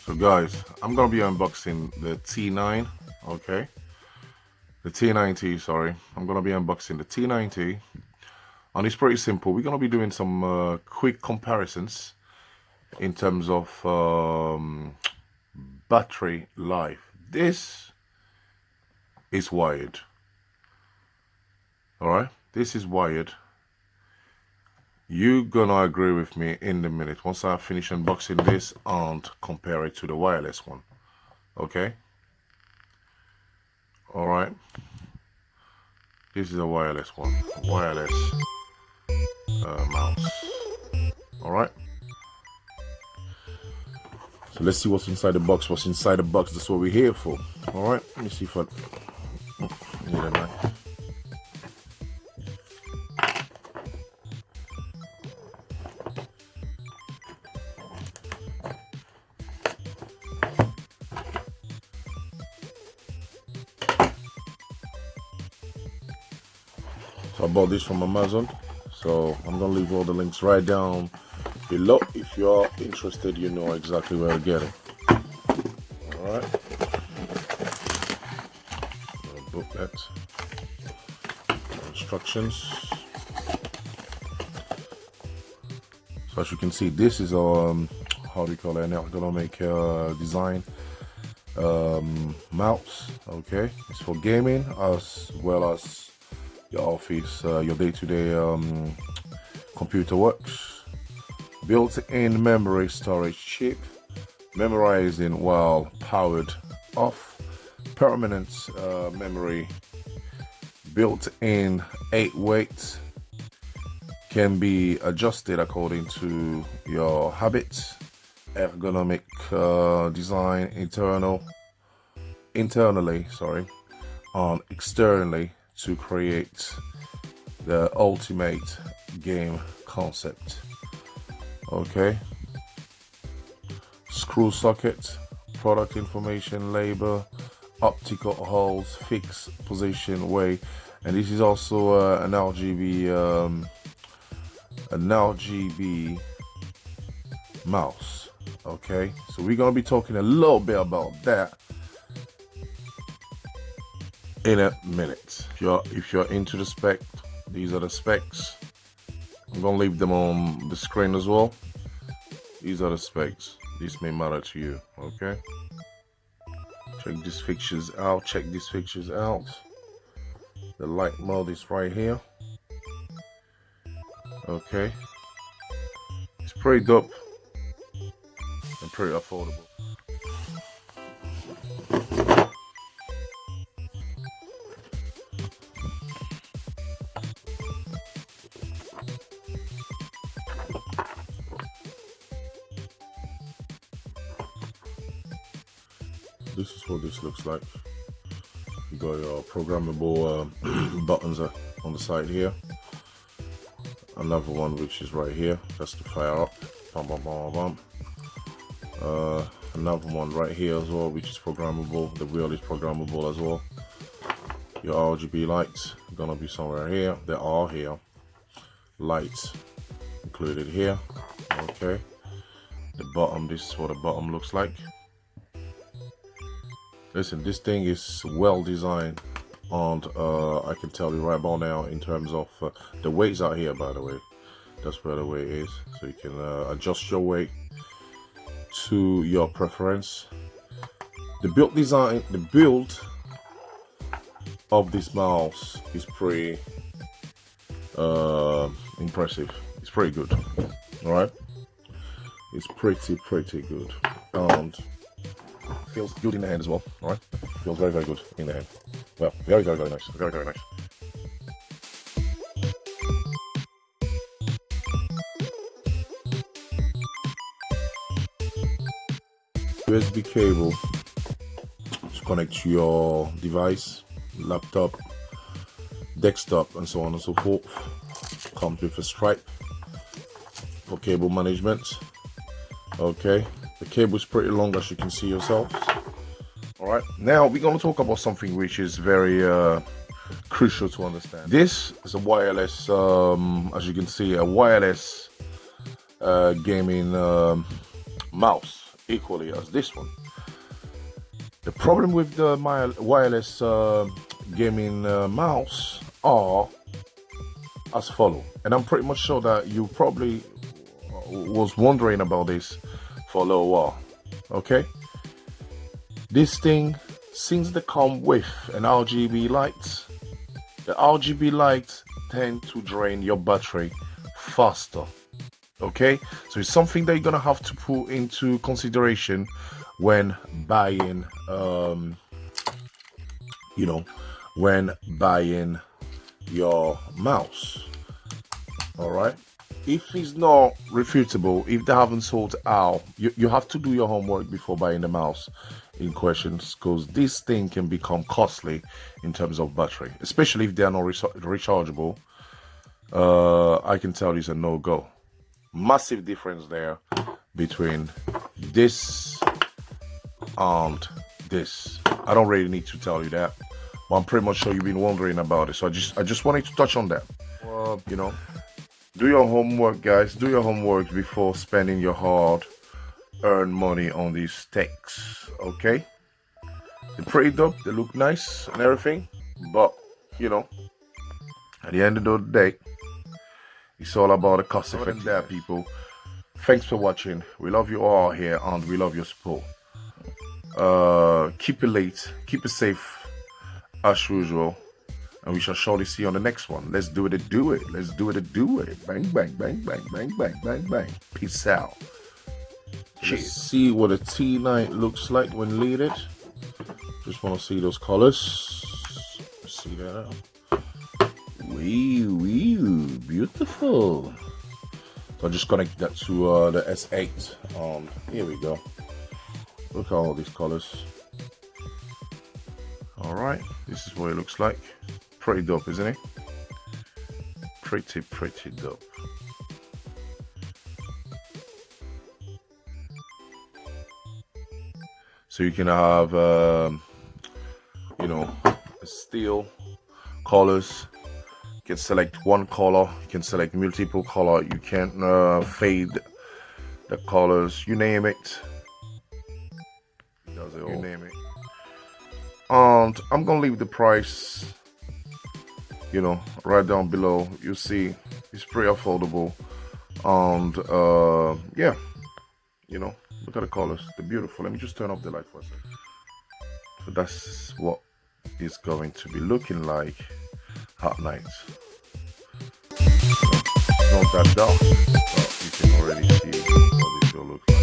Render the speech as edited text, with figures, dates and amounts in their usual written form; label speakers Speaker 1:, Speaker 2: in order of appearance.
Speaker 1: So guys, I'm gonna be unboxing the T9, okay? The T90, sorry. I'm gonna be unboxing the T90, and it's pretty simple. We're gonna be doing some quick comparisons in terms of battery life. This is wired, all right? This is wired. You're gonna agree with me in a minute once I finish unboxing this and compare it to the wireless one, okay? All right, this is a wireless one, wireless mouse. All right, so let's see what's inside the box. What's inside the box? That's what we're here for. All right, let me see if I need a knife. So I bought this from Amazon, so I'm gonna leave all the links right down below. If you're interested, you know exactly where to get it. All right, booklet, instructions. So as you can see, this is our how do you call it, ergonomic design mouse. Okay, it's for gaming as well as your office, your day-to-day computer works. Built-in memory storage chip, memorizing while powered off. Permanent memory, built-in 8 weights, can be adjusted according to your habits. Ergonomic design, internally, and externally, to create the ultimate game concept. Okay, screw socket, product information, label, optical holes, fixed position, weight, and this is also an RGB mouse. Okay, so we're gonna be talking a little bit about that in a minute. If you're into the spec, these are the specs. I'm gonna leave them on the screen as well. These are the specs. This may matter to you. Okay, check these fixtures out. The light mode is right here. Okay, it's pretty dope and pretty affordable. This is what this looks like. You got your programmable buttons on the side here. Another one which is right here. That's to fire up. Bum, bum, bum, bum. Another one right here as well, which is programmable. The wheel is programmable as well. Your RGB lights gonna be somewhere here. They are here. Lights included here. Okay. The bottom. This is what the bottom looks like. Listen, this thing is well designed, and I can tell you right about now in terms of the weights out here. By the way, that's where the weight is, so you can adjust your weight to your preference. The build of this mouse is pretty impressive. It's pretty good. All right, it's pretty good, and feels good in the hand as well. All right, feels very good in the hand. Well, very nice, very nice. USB cable to connect to your device, laptop, desktop, and so on and so forth. Comes with a stripe for cable management. Okay, the cable is pretty long, as you can see yourself. All right, now we're going to talk about something which is very crucial to understand. This is a wireless, as you can see, a wireless gaming mouse. equally as this one. The problem with the wireless gaming mouse are as follow, and I'm pretty much sure that you probably was wondering about this for a little while. Okay, this thing, since they come with an RGB light, the RGB lights tend to drain your battery faster. Okay, so it's something that you're gonna have to put into consideration when buying when buying your mouse. All right, if it's not refutable, if they haven't sold out, you have to do your homework before buying the mouse in questions, because this thing can become costly in terms of battery, especially if they are not rechargeable. I can tell you it's a no-go. Massive difference there between this and this. I don't really need to tell you that, but I'm pretty much sure you've been wondering about it, so I just wanted to touch on that. Do your homework, guys. Do your homework before spending your hard-earned money on these techs. Okay, they're pretty dope, they look nice and everything, but at the end of the day, it's all about the cost effective there, people. Thanks for watching. We love you all here, and we love your support. Keep it late, keep it safe as usual, and we shall surely see you on the next one. Let's do it and do it. Let's do it and do it. Bang, bang, bang, bang, bang, bang, bang, bang. Peace out. Let's see what a T90 looks like when lit. Just want to see those colors. Let's see that out. Wee, beautiful. So I'll just connect that to the S8. Here we go. Look at all these colors. All right, this is what it looks like. Pretty dope, isn't it? Pretty dope. So you can have, steel colors. You can select one color. You can select multiple color. You can fade the colors. You name it. Does it all. You name it. And I'm gonna leave the price, right down below. You see, it's pretty affordable. And yeah, look at the colors. They're beautiful. Let me just turn off the light for a second. So that's what it's going to be looking like at night. It's not that dark, but you can already see what this will look like.